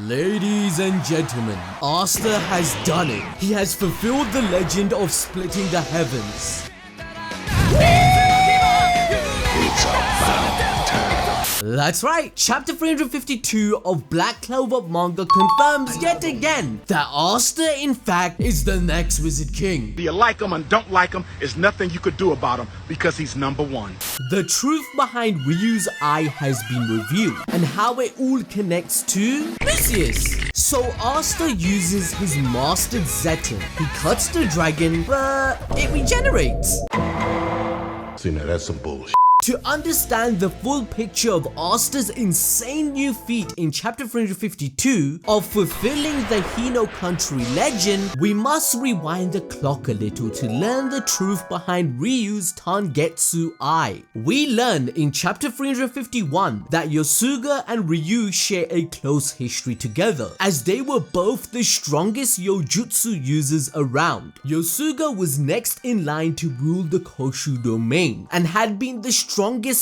Ladies and gentlemen, Asta has done it. He has fulfilled the legend of splitting the heavens. It's about time. That's right, chapter 352 of Black Clover Manga confirms yet again that Asta in fact is the next Wizard King. Whether you like him and don't like him, there's nothing you could do about him because he's number one. The truth behind Ryu's eye has been revealed and how it all connects to Lucius. So Asta uses his mastered Zetten. He cuts the dragon, but it regenerates. See, now that's some bullshit. To understand the full picture of Asta's insane new feat in chapter 352 of fulfilling the Hino country legend, we must rewind the clock a little to learn the truth behind Ryu's Tengentsu eye. We learn in chapter 351 that Yosuga and Ryu share a close history together, as they were both the strongest Yojutsu users around. Yosuga was next in line to rule the Koshu domain and had been the strongest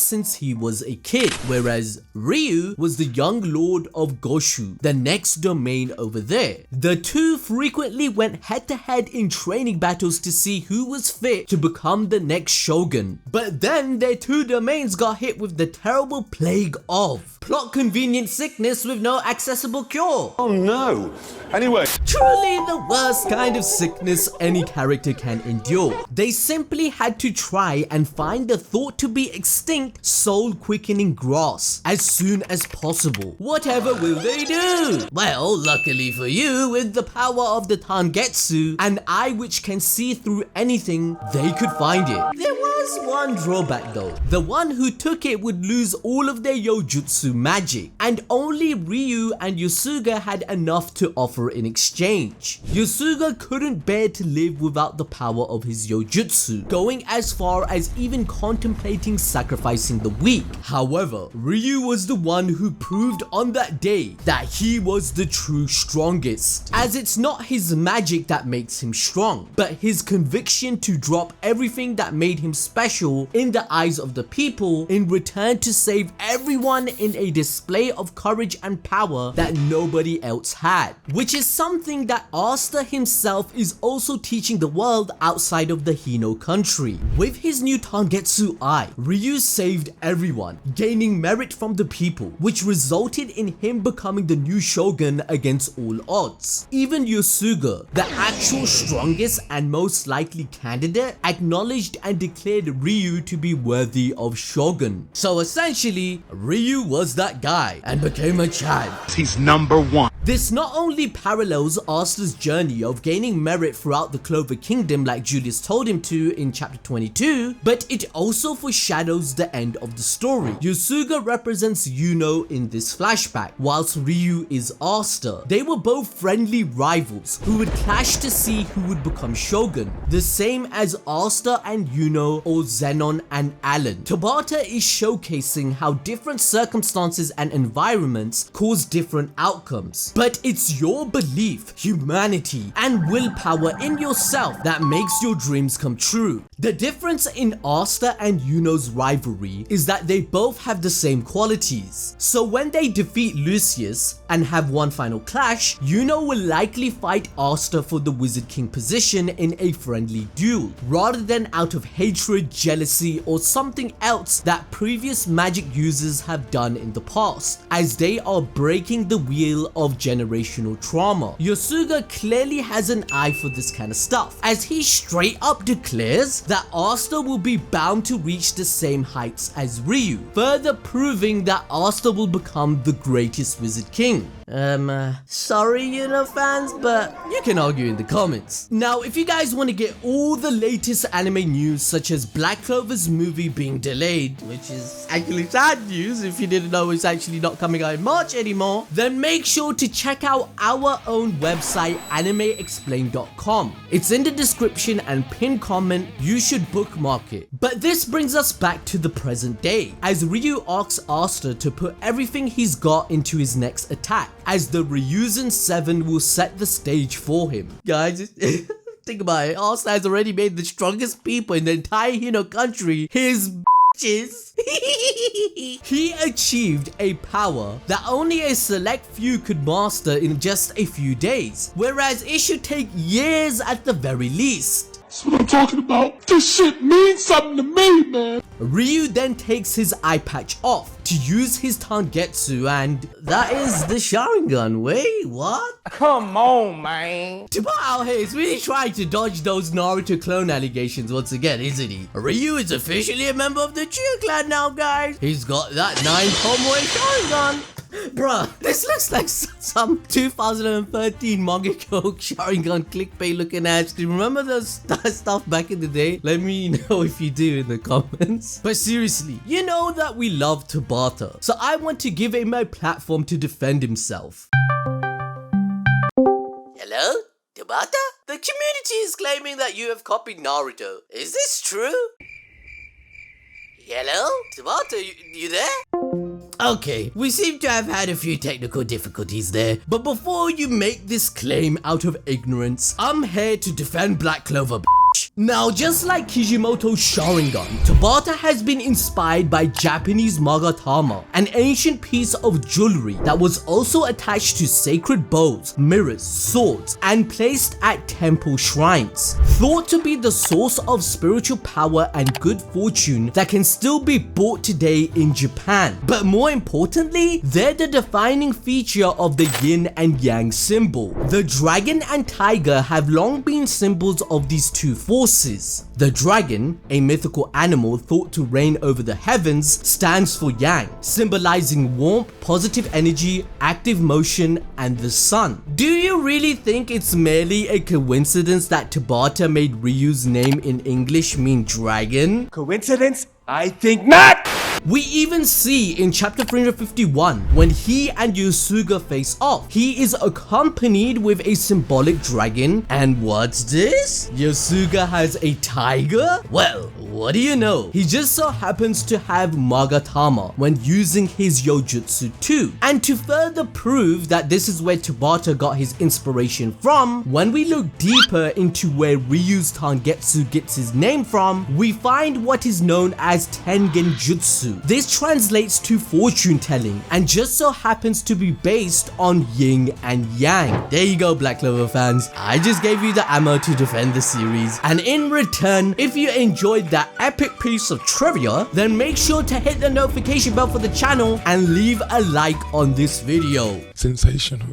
since he was a kid, whereas Ryu was the young lord of Goshu, the next domain over there. The two frequently went head to head in training battles to see who was fit to become the next shogun, but then their two domains got hit with the terrible plague of plot convenient sickness with no accessible cure. Oh no. Anyway. Truly the worst kind of sickness any character can endure. They simply had to try and find the thought to be extinct soul quickening grass as soon as possible. Whatever will they do? Well, luckily for you, with the power of the Tengentsu, an eye which can see through anything, they could find it. There was one drawback though. The one who took it would lose all of their Yojutsu magic, and only Ryu and Yosuga had enough to offer in exchange. Yosuga couldn't bear to live without the power of his Yojutsu, going as far as even contemplating sacrificing the weak. However, Ryu was the one who proved on that day that he was the true strongest, as it's not his magic that makes him strong, but his conviction to drop everything that made him special in the eyes of the people in return to save everyone in a display of courage and power that nobody else had, which is something that Asta himself is also teaching the world outside of the Hino country. With his new Tengentsu eye, Ryu saved everyone, gaining merit from the people, which resulted in him becoming the new shogun against all odds. Even Yosuga, the actual strongest and most likely candidate, acknowledged and declared Ryu to be worthy of shogun. So essentially, Ryu was that guy and became a Chad. He's number one. This not only parallels Asta's journey of gaining merit throughout the Clover Kingdom like Julius told him to in chapter 22, but it also foreshadows the end of the story. Yosuga represents Yuno in this flashback, whilst Ryu is Asta. They were both friendly rivals who would clash to see who would become shogun, the same as Asta and Yuno or Zenon and Alan. Tabata is showcasing how different circumstances and environments cause different outcomes. But it's your belief, humanity, and willpower in yourself that makes your dreams come true. The difference in Asta and Yuno's rivalry is that they both have the same qualities. So when they defeat Lucius and have one final clash, Yuno will likely fight Asta for the Wizard King position in a friendly duel, rather than out of hatred, jealousy, or something else that previous magic users have done in the past, as they are breaking the wheel of generational trauma. Yosuga clearly has an eye for this kind of stuff, as he straight up declares that Asta will be bound to reach the same heights as Ryu, further proving that Asta will become the greatest Wizard King. Sorry Yuno fans, but you can argue in the comments. Now, if you guys want to get all the latest anime news, such as Black Clover's movie being delayed, which is actually sad news if you didn't know it's actually not coming out in March anymore, then make sure to check out our own website, animeexplained.com. It's in the description and pinned comment. You should bookmark it. But this brings us back to the present day, as Ryu asks Asta to put everything he's got into his next attack, as the RYU'S 7 will set the stage for him. Guys, think about it. Asta has already made the strongest people in the entire Hino country his bitches. He achieved a power that only a select few could master in just a few days, whereas it should take years at the very least. That's what I'm talking about. This shit means something to me, man. Ryu then takes his eye patch off to use his Tengentsu, and that is the Sharingan. Wait, what? Come on, man. Tabata out here is really trying to dodge those Naruto clone allegations once again, isn't he? Ryu is officially a member of the Ryu'S clan now, guys. He's got that 9-Tomoe Sharingan. Bruh, this looks like some 2013 manga Sharingan clickbait looking ass. Do you remember that stuff back in the day? Let me know if you do in the comments. But seriously, you know that we love Tabata, so I want to give him a platform to defend himself. Hello? Tabata? The community is claiming that you have copied Naruto. Is this true? Hello? Tabata, you there? Okay, we seem to have had a few technical difficulties there, but before you make this claim out of ignorance, I'm here to defend Black Clover, bitch. Now, just like Kishimoto's Sharingan, Tabata has been inspired by Japanese magatama, an ancient piece of jewelry that was also attached to sacred bows, mirrors, swords, and placed at temple shrines. Thought to be the source of spiritual power and good fortune that can still be bought today in Japan. But more importantly, they're the defining feature of the yin and yang symbol. The dragon and tiger have long been symbols of these two forces. The dragon, a mythical animal thought to reign over the heavens, stands for yang, symbolizing warmth, positive energy, active motion, and the sun. Do you really think it's merely a coincidence that Tabata made Ryu's name in English mean dragon? Coincidence? I think not! We even see in chapter 351 when he and Yosuga face off, he is accompanied with a symbolic dragon, and what's this? Yosuga has a tiger? Well, what do you know? He just so happens to have Magatama when using his Yojutsu too. And to further prove that this is where Tabata got his inspiration from, when we look deeper into where Ryu's Tengentsu gets his name from, we find what is known as Tengentsu. This translates to fortune telling and just so happens to be based on yin and yang. There you go, Black Clover fans. I just gave you the ammo to defend the series, and in return, if you enjoyed that epic piece of trivia, then make sure to hit the notification bell for the channel and leave a like on this video. Sensational.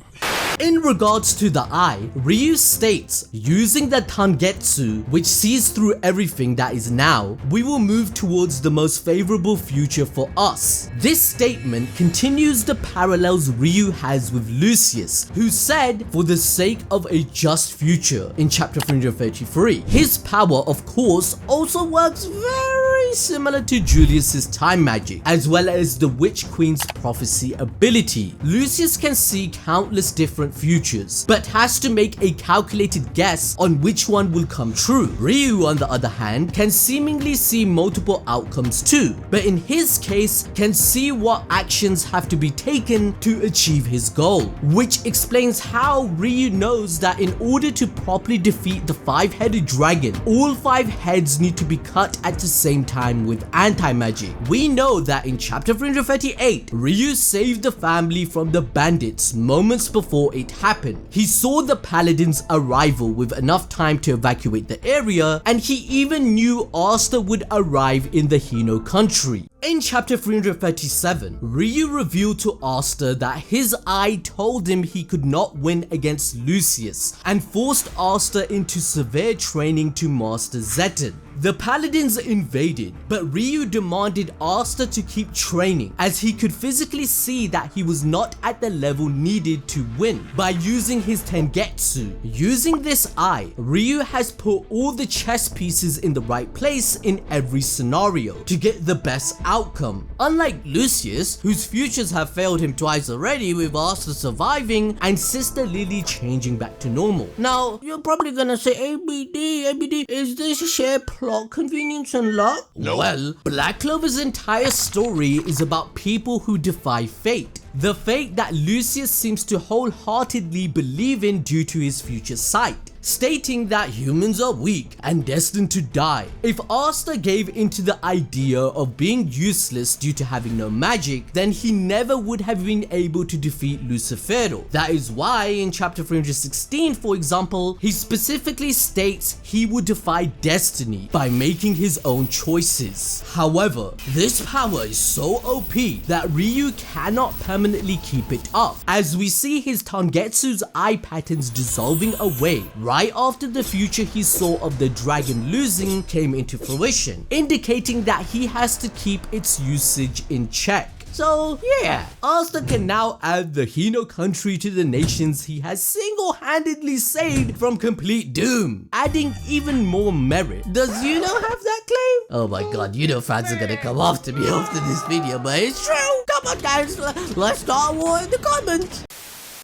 In regards to the eye, Ryu states, using the Tengentsu, which sees through everything that is now, we will move towards the most favorable future for us. This statement continues the parallels Ryu has with Lucius, who said, for the sake of a just future in chapter 333. His power, of course, also works very similar to Julius's time magic, as well as the Witch Queen's prophecy ability. Lucius can see countless different futures, but has to make a calculated guess on which one will come true. Ryu, on the other hand, can seemingly see multiple outcomes too, but in his case can see what actions have to be taken to achieve his goal, which explains how Ryu knows that in order to properly defeat the 5-headed dragon, all 5 heads need to be cut at the same time with anti-magic. We know that in chapter 338, Ryu saved the family from the bandits moments before it happened. He saw the paladins' arrival with enough time to evacuate the area, and he even knew Asta would arrive in the Yuno country. In chapter 337, Ryu revealed to Asta that his eye told him he could not win against Lucius, and forced Asta into severe training to master Zetten. The paladins invaded, but Ryu demanded Asta to keep training as he could physically see that he was not at the level needed to win by using his Tengentsu. Using this eye, Ryu has put all the chess pieces in the right place in every scenario to get the best outcome. Unlike Lucius, whose futures have failed him twice already, with Asta surviving and Sister Lily changing back to normal. Now, you're probably gonna say, ABD, is this a shared plot, convenience, and luck? No. Well, Black Clover's entire story is about people who defy fate, the fate that Lucius seems to wholeheartedly believe in due to his future sight, stating that humans are weak and destined to die. If Asta gave into the idea of being useless due to having no magic, then he never would have been able to defeat Lucifero. That is why in chapter 316, for example, he specifically states he would defy destiny by making his own choices. However, this power is so OP that Ryu cannot permanently keep it up, as we see his Tengentsu's eye patterns dissolving away right after the future he saw of the dragon losing came into fruition, indicating that he has to keep its usage in check. So yeah, Asta can now add the Hino country to the nations he has single-handedly saved from complete doom, adding even more merit. Does Yuno have that claim? Oh my god, Yuno fans are gonna come after me after this video, but it's true! Come on guys, let's start a war in the comments!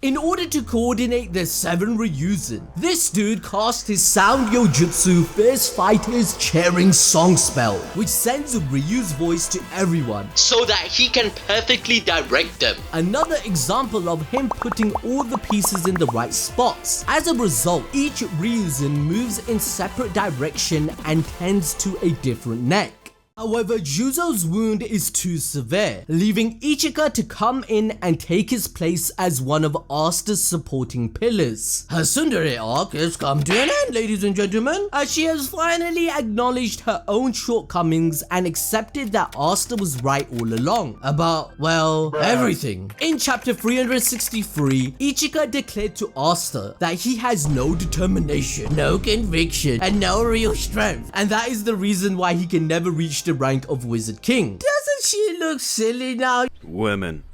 In order to coordinate the 7 RYU'S, this dude cast his Sound Yojutsu Fierce Fighter's Cheering Song spell, which sends Ryu's voice to everyone so that he can perfectly direct them. Another example of him putting all the pieces in the right spots. As a result, each RYU'S moves in separate direction and tends to a different neck. However, Juzo's wound is too severe, leaving Ichika to come in and take his place as one of Asta's supporting pillars. Her tsundere arc has come to an end, ladies and gentlemen, as she has finally acknowledged her own shortcomings and accepted that Asta was right all along about, well, everything. In chapter 363, Ichika declared to Asta that he has no determination, no conviction, and no real strength, and that is the reason why he can never reach the rank of Wizard King. Doesn't she look silly now? Women.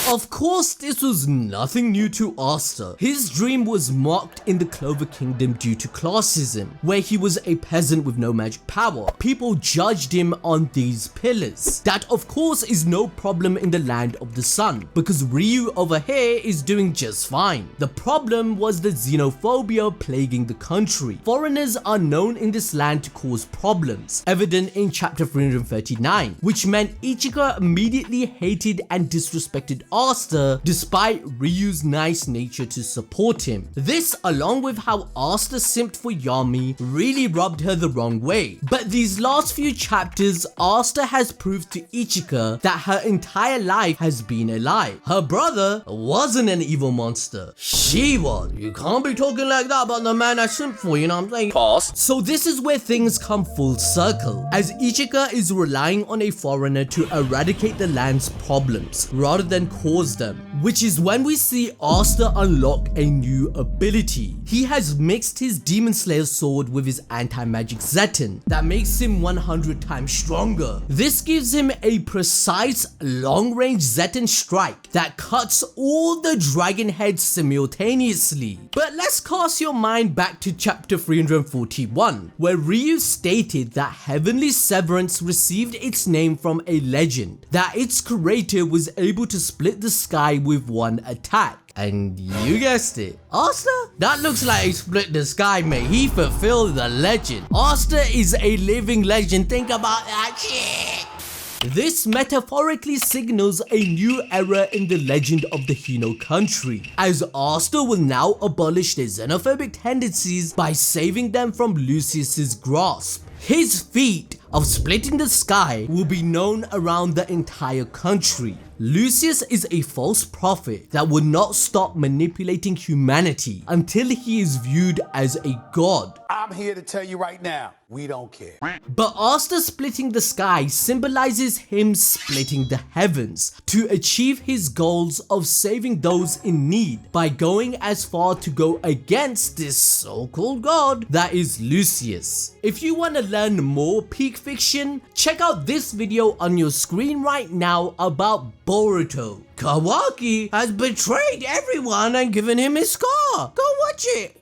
Of course, this was nothing new to Asta. His dream was mocked in the Clover Kingdom due to classism, where he was a peasant with no magic power. People judged him on these pillars. That of course is no problem in the land of the sun, because Ryu over here is doing just fine. The problem was the xenophobia plaguing the country. Foreigners are known in this land to cause problems, evident in chapter 339, which meant Ichika immediately hated and disrespected Asta despite Ryu's nice nature to support him. This, along with how Asta simped for Yami, really rubbed her the wrong way. But these last few chapters, Asta has proved to Ichika that her entire life has been a lie. Her brother wasn't an evil monster. She was. You can't be talking like that about the man I simped for, you know what I'm saying? Pause. So this is where things come full circle, as Ichika is relying on a foreigner to eradicate the land's problems rather than cause them, which is when we see Asta unlock a new ability. He has mixed his Demon Slayer sword with his anti-magic Zetten that makes him 100 times stronger. This gives him a precise long-range Zetten strike that cuts all the dragon heads simultaneously. But let's cast your mind back to chapter 341, where Ryu stated that Heavenly Severance received its name from a legend, that its creator was able to split the sky with one attack. And you guessed it, Asta? That looks like he split the sky, mate. He fulfilled the legend. Asta is a living legend. Think about that shit. This metaphorically signals a new era in the legend of the Hino country, as Asta will now abolish their xenophobic tendencies by saving them from Lucius's grasp. His feat of splitting the sky will be known around the entire country. Lucius is a false prophet that will not stop manipulating humanity until he is viewed as a god. I'm here to tell you right now, we don't care. But Asta splitting the sky symbolizes him splitting the heavens to achieve his goals of saving those in need by going as far to go against this so-called god that is Lucius. If you want to learn more peak fiction, check out this video on your screen right now about Boruto. Kawaki has betrayed everyone and given him his scar. Go watch it.